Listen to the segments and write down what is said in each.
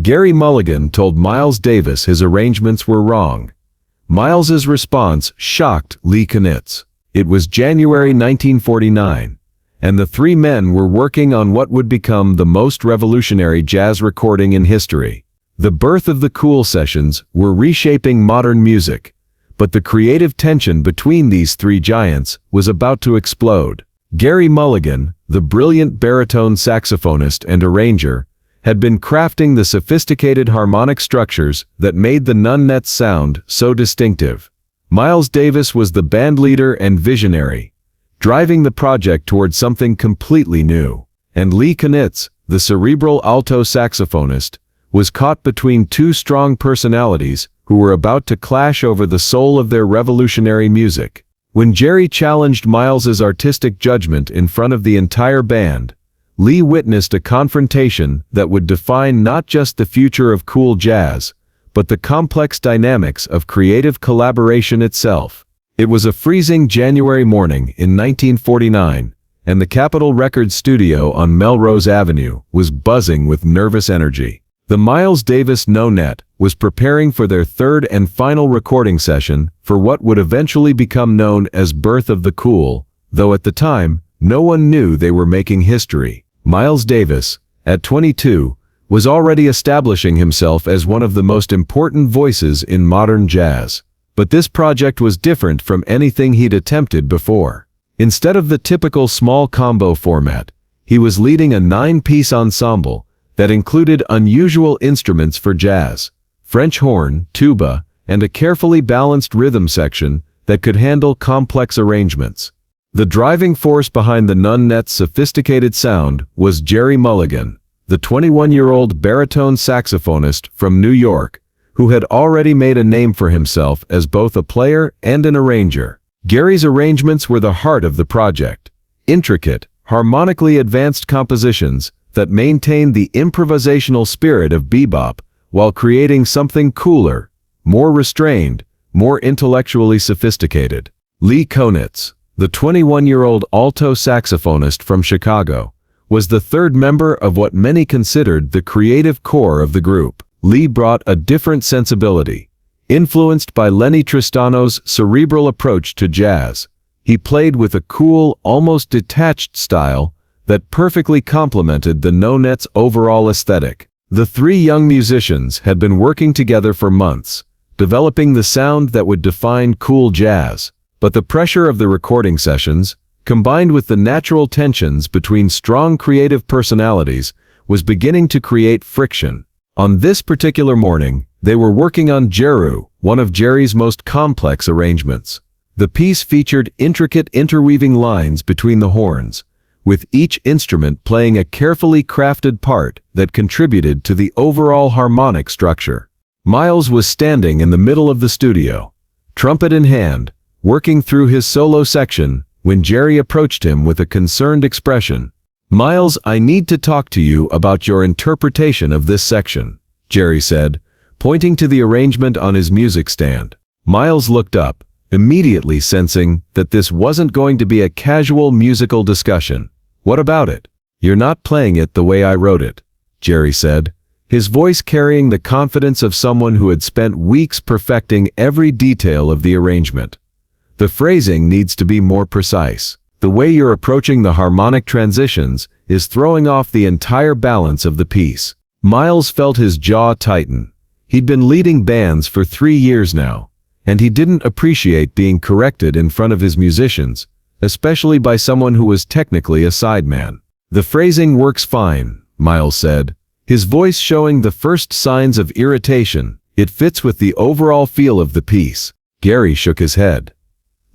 Gerry Mulligan told Miles Davis his arrangements were wrong. Miles's response shocked Lee Konitz. It was January 1949, and the three men were working on what would become the most revolutionary jazz recording in history. The birth of the Cool Sessions were reshaping modern music, but the creative tension between these three giants was about to explode. Gerry Mulligan, the brilliant baritone saxophonist and arranger, had been crafting the sophisticated harmonic structures that made the Nunnets sound so distinctive. Miles Davis was the bandleader and visionary, driving the project toward something completely new. And Lee Konitz, the cerebral alto saxophonist, was caught between two strong personalities who were about to clash over the soul of their revolutionary music. When Gerry challenged Miles's artistic judgment in front of the entire band, Lee witnessed a confrontation that would define not just the future of cool jazz, but the complex dynamics of creative collaboration itself. It was a freezing January morning in 1949, and the Capitol Records studio on Melrose Avenue was buzzing with nervous energy. The Miles Davis No-Net was preparing for their third and final recording session for what would eventually become known as Birth of the Cool, though at the time, no one knew they were making history. Miles Davis, at 22, was already establishing himself as one of the most important voices in modern jazz. But this project was different from anything he'd attempted before. Instead of the typical small combo format, he was leading a 9-piece ensemble that included unusual instruments for jazz, French horn, tuba, and a carefully balanced rhythm section that could handle complex arrangements. The driving force behind the Nunnets' sophisticated sound was Gerry Mulligan, the 21-year-old baritone saxophonist from New York, who had already made a name for himself as both a player and an arranger. Gerry's arrangements were the heart of the project, intricate, harmonically advanced compositions that maintained the improvisational spirit of bebop while creating something cooler, more restrained, more intellectually sophisticated. Lee Konitz, the 21-year-old alto saxophonist from Chicago, was the third member of what many considered the creative core of the group. Lee brought a different sensibility. Influenced by Lenny Tristano's cerebral approach to jazz, he played with a cool, almost detached style that perfectly complemented the No-Net's overall aesthetic. The three young musicians had been working together for months, developing the sound that would define cool jazz. But the pressure of the recording sessions, combined with the natural tensions between strong creative personalities, was beginning to create friction. On this particular morning, they were working on Jeru, one of Gerry's most complex arrangements. The piece featured intricate interweaving lines between the horns, with each instrument playing a carefully crafted part that contributed to the overall harmonic structure. Miles was standing in the middle of the studio, trumpet in hand, working through his solo section when Gerry approached him with a concerned expression. "Miles, I need to talk to you about your interpretation of this section," Gerry said, pointing to the arrangement on his music stand. Miles looked up, immediately sensing that this wasn't going to be a casual musical discussion. "What about it?" "You're not playing it the way I wrote it," Gerry said, his voice carrying the confidence of someone who had spent weeks perfecting every detail of the arrangement. "The phrasing needs to be more precise. The way you're approaching the harmonic transitions is throwing off the entire balance of the piece." Miles felt his jaw tighten. He'd been leading bands for 3 years now, and he didn't appreciate being corrected in front of his musicians, especially by someone who was technically a sideman. "The phrasing works fine," Miles said, his voice showing the first signs of irritation. "It fits with the overall feel of the piece." Gerry shook his head.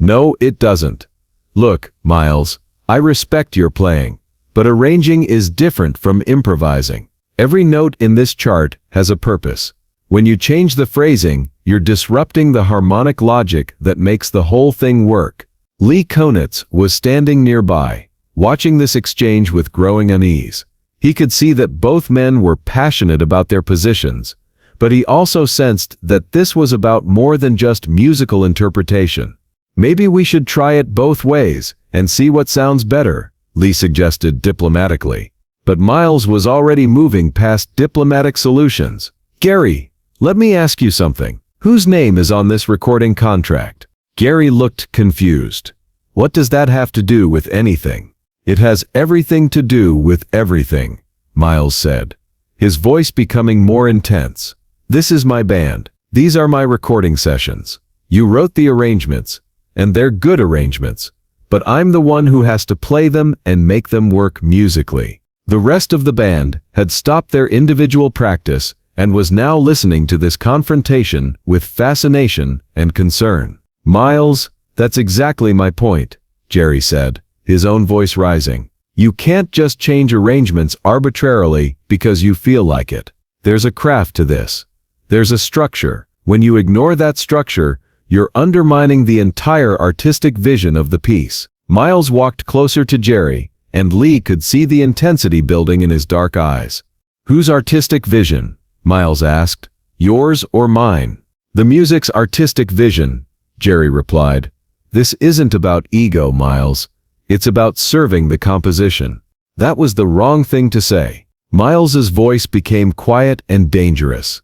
"No, it doesn't. Look, Miles, I respect your playing, but arranging is different from improvising. Every note in this chart has a purpose. When you change the phrasing, you're disrupting the harmonic logic that makes the whole thing work." Lee Konitz was standing nearby, watching this exchange with growing unease. He could see that both men were passionate about their positions, but he also sensed that this was about more than just musical interpretation. "Maybe we should try it both ways and see what sounds better," Lee suggested diplomatically. But Miles was already moving past diplomatic solutions. "Gerry, let me ask you something. Whose name is on this recording contract?" Gerry looked confused. "What does that have to do with anything?" "It has everything to do with everything," Miles said, his voice becoming more intense. "This is my band. These are my recording sessions. You wrote the arrangements, and they're good arrangements, but I'm the one who has to play them and make them work musically." The rest of the band had stopped their individual practice and was now listening to this confrontation with fascination and concern. "Miles, that's exactly my point," Gerry said, his own voice rising. "You can't just change arrangements arbitrarily because you feel like it. There's a craft to this. There's a structure. When you ignore that structure, you're undermining the entire artistic vision of the piece." Miles walked closer to Gerry, and Lee could see the intensity building in his dark eyes. "Whose artistic vision?" Miles asked. "Yours or mine?" "The music's artistic vision," Gerry replied. "This isn't about ego, Miles. It's about serving the composition." That was the wrong thing to say. Miles's voice became quiet and dangerous.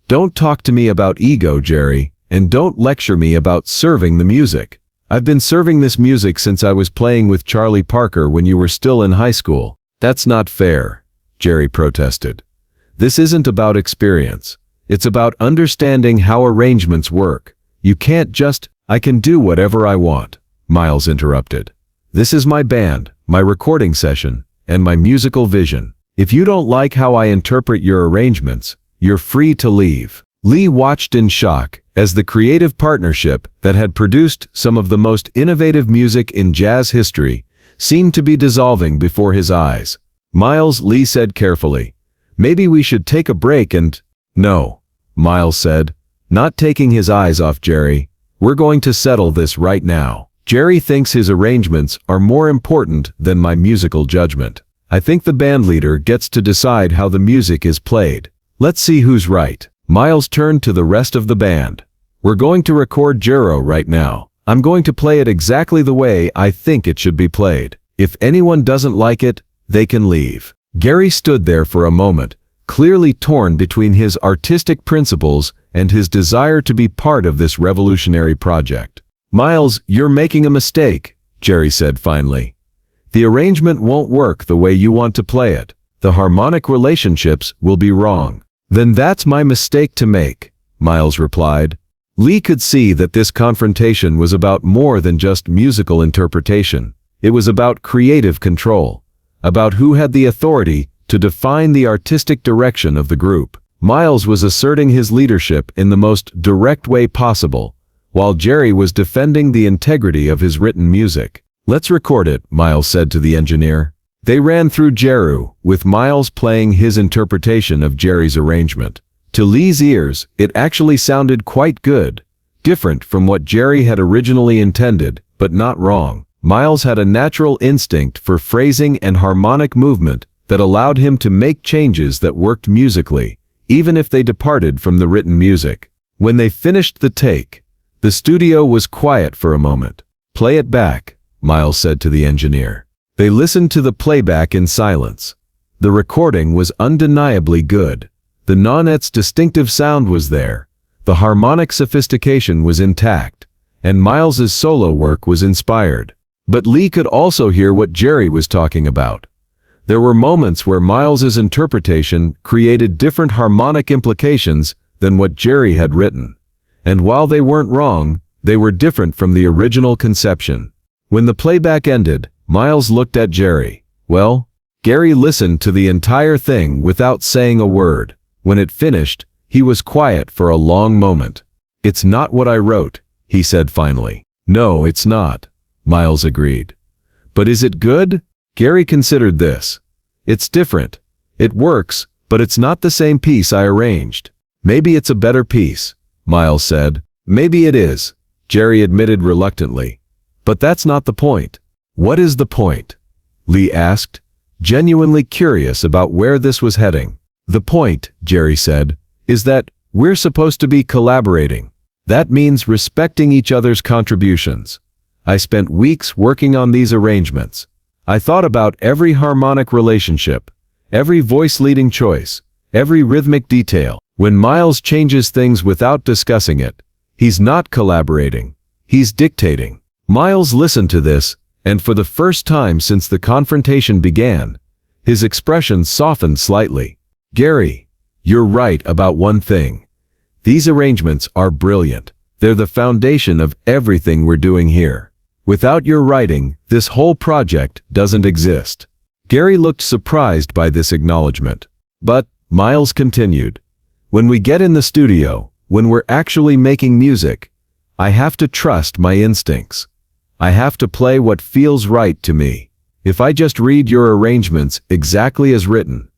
"Don't talk to me about ego, Gerry, and don't lecture me about serving the music. I've been serving this music since I was playing with Charlie Parker when you were still in high school." "That's not fair," Gerry protested. "This isn't about experience. It's about understanding how arrangements work. You can't just—" "I can do whatever I want," Miles interrupted. "This is my band, my recording session, and my musical vision. If you don't like how I interpret your arrangements, you're free to leave." Lee watched in shock as the creative partnership that had produced some of the most innovative music in jazz history seemed to be dissolving before his eyes. "Miles," Lee said carefully, "maybe we should take a break and—" "No," Miles said, not taking his eyes off Gerry. "We're going to settle this right now. Gerry thinks his arrangements are more important than my musical judgment. I think the bandleader gets to decide how the music is played. Let's see who's right." Miles turned to the rest of the band. "We're going to record Gerro right now. I'm going to play it exactly the way I think it should be played. If anyone doesn't like it, they can leave." Gerry stood there for a moment, clearly torn between his artistic principles and his desire to be part of this revolutionary project. "Miles, you're making a mistake," Gerry said finally. "The arrangement won't work the way you want to play it. The harmonic relationships will be wrong." "Then that's my mistake to make," Miles replied. Lee could see that this confrontation was about more than just musical interpretation. It was about creative control, about who had the authority to define the artistic direction of the group. Miles was asserting his leadership in the most direct way possible, while Gerry was defending the integrity of his written music. "Let's record it," Miles said to the engineer. They ran through Gerro, with Miles playing his interpretation of Gerry's arrangement. To Lee's ears, it actually sounded quite good, different from what Gerry had originally intended, but not wrong. Miles had a natural instinct for phrasing and harmonic movement that allowed him to make changes that worked musically, even if they departed from the written music. When they finished the take, the studio was quiet for a moment. "Play it back," Miles said to the engineer. They listened to the playback in silence. The recording was undeniably good. The nonet's distinctive sound was there, the harmonic sophistication was intact, and Miles's solo work was inspired. But Lee could also hear what Gerry was talking about. There were moments where Miles's interpretation created different harmonic implications than what Gerry had written. And while they weren't wrong, they were different from the original conception. When the playback ended, Miles looked at Gerry. "Well?" Gerry listened to the entire thing without saying a word. When it finished, he was quiet for a long moment. "It's not what I wrote," he said finally. "No, it's not," Miles agreed. "But is it good?" Gerry considered this. "It's different. It works, but it's not the same piece I arranged." "Maybe it's a better piece," Miles said. "Maybe it is," Gerry admitted reluctantly. "But that's not the point." "What is the point?" Lee asked, genuinely curious about where this was heading. "The point," Gerry said, "is that we're supposed to be collaborating. That means respecting each other's contributions. I spent weeks working on these arrangements. I thought about every harmonic relationship, every voice-leading choice, every rhythmic detail. When Miles changes things without discussing it, he's not collaborating, he's dictating. Miles listened to this, and for the first time since the confrontation began, his expression softened slightly. "Gerry, you're right about one thing. These arrangements are brilliant. They're the foundation of everything we're doing here. Without your writing, this whole project doesn't exist." Gerry looked surprised by this acknowledgement. "But," Miles continued, "when we get in the studio, when we're actually making music, I have to trust my instincts. I have to play what feels right to me. If I just read your arrangements exactly as written,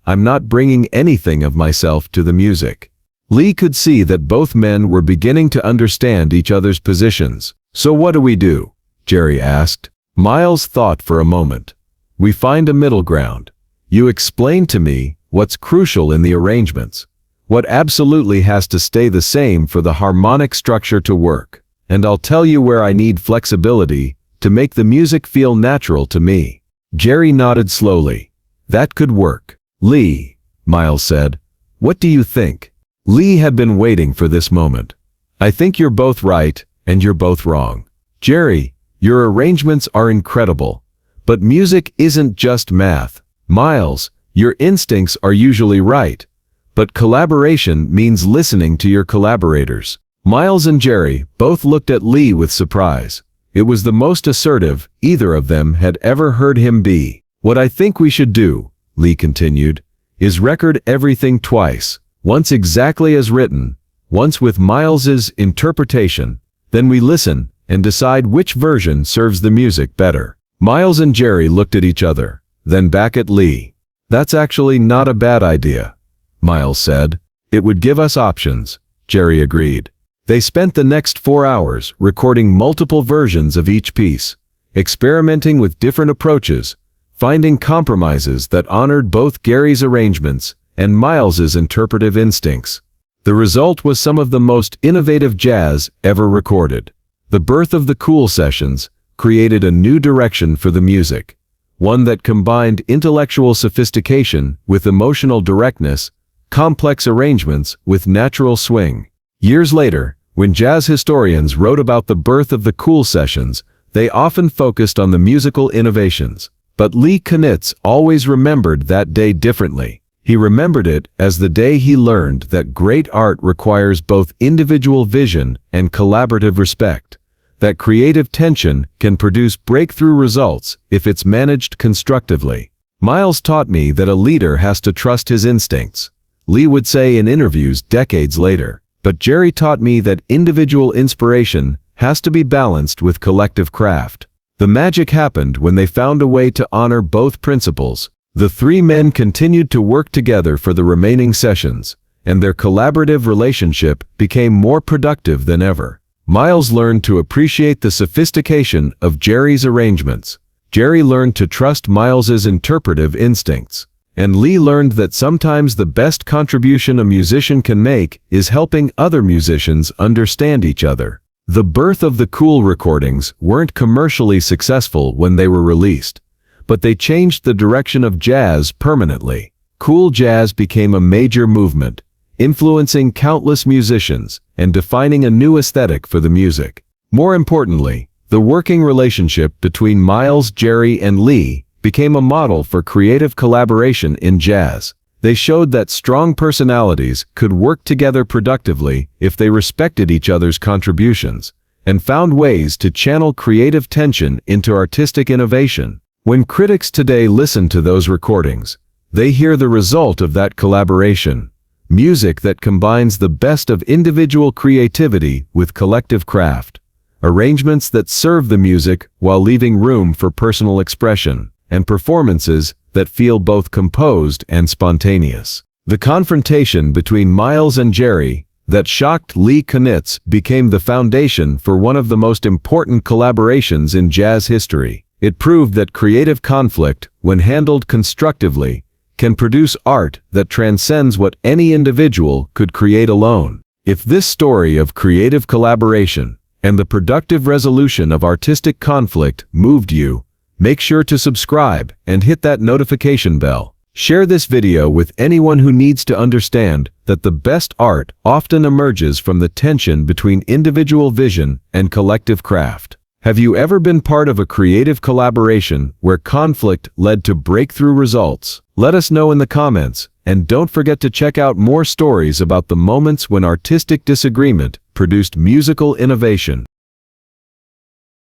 I'm not bringing anything of myself to the music." Lee could see that both men were beginning to understand each other's positions. "So what do we do?" Gerry asked. Miles thought for a moment. "We find a middle ground. You explain to me what's crucial in the arrangements, what absolutely has to stay the same for the harmonic structure to work, and I'll tell you where I need flexibility to make the music feel natural to me." Gerry nodded slowly. "That could work." "Lee," Miles said, "what do you think?" Lee had been waiting for this moment. "I think you're both right, and you're both wrong. Gerry, your arrangements are incredible, but music isn't just math. Miles, your instincts are usually right, but collaboration means listening to your collaborators." Miles and Gerry both looked at Lee with surprise. It was the most assertive either of them had ever heard him be. "What I think we should do," Lee continued, "is record everything twice. Once exactly as written, once with Miles's interpretation, then we listen and decide which version serves the music better." Miles and Gerry looked at each other, then back at Lee. "That's actually not a bad idea," Miles said. "It would give us options," Gerry agreed. They spent the next 4 hours recording multiple versions of each piece, experimenting with different approaches, finding compromises that honored both Gerry's arrangements and Miles's interpretive instincts. The result was some of the most innovative jazz ever recorded. The birth of the Cool Sessions created a new direction for the music, one that combined intellectual sophistication with emotional directness, complex arrangements with natural swing. Years later, when jazz historians wrote about the birth of the Cool Sessions, they often focused on the musical innovations. But Lee Konitz always remembered that day differently. He remembered it as the day he learned that great art requires both individual vision and collaborative respect, that creative tension can produce breakthrough results if it's managed constructively. "Miles taught me that a leader has to trust his instincts," Lee would say in interviews decades later. "But Gerry taught me that individual inspiration has to be balanced with collective craft." The magic happened when they found a way to honor both principles. The three men continued to work together for the remaining sessions, and their collaborative relationship became more productive than ever. Miles learned to appreciate the sophistication of Gerry's arrangements. Gerry learned to trust Miles's interpretive instincts. And Lee learned that sometimes the best contribution a musician can make is helping other musicians understand each other. The birth of the Cool recordings weren't commercially successful when they were released, but they changed the direction of jazz permanently. Cool jazz became a major movement, influencing countless musicians and defining a new aesthetic for the music. More importantly, the working relationship between Miles, Gerry, and Lee became a model for creative collaboration in jazz. They showed that strong personalities could work together productively if they respected each other's contributions and found ways to channel creative tension into artistic innovation. When critics today listen to those recordings, they hear the result of that collaboration: music that combines the best of individual creativity with collective craft, arrangements that serve the music while leaving room for personal expression, and performances that feel both composed and spontaneous. The confrontation between Miles and Gerry that shocked Lee Konitz became the foundation for one of the most important collaborations in jazz history. It proved that creative conflict, when handled constructively, can produce art that transcends what any individual could create alone. If this story of creative collaboration and the productive resolution of artistic conflict moved you, make sure to subscribe and hit that notification bell. Share this video with anyone who needs to understand that the best art often emerges from the tension between individual vision and collective craft. Have you ever been part of a creative collaboration where conflict led to breakthrough results? Let us know in the comments, and don't forget to check out more stories about the moments when artistic disagreement produced musical innovation.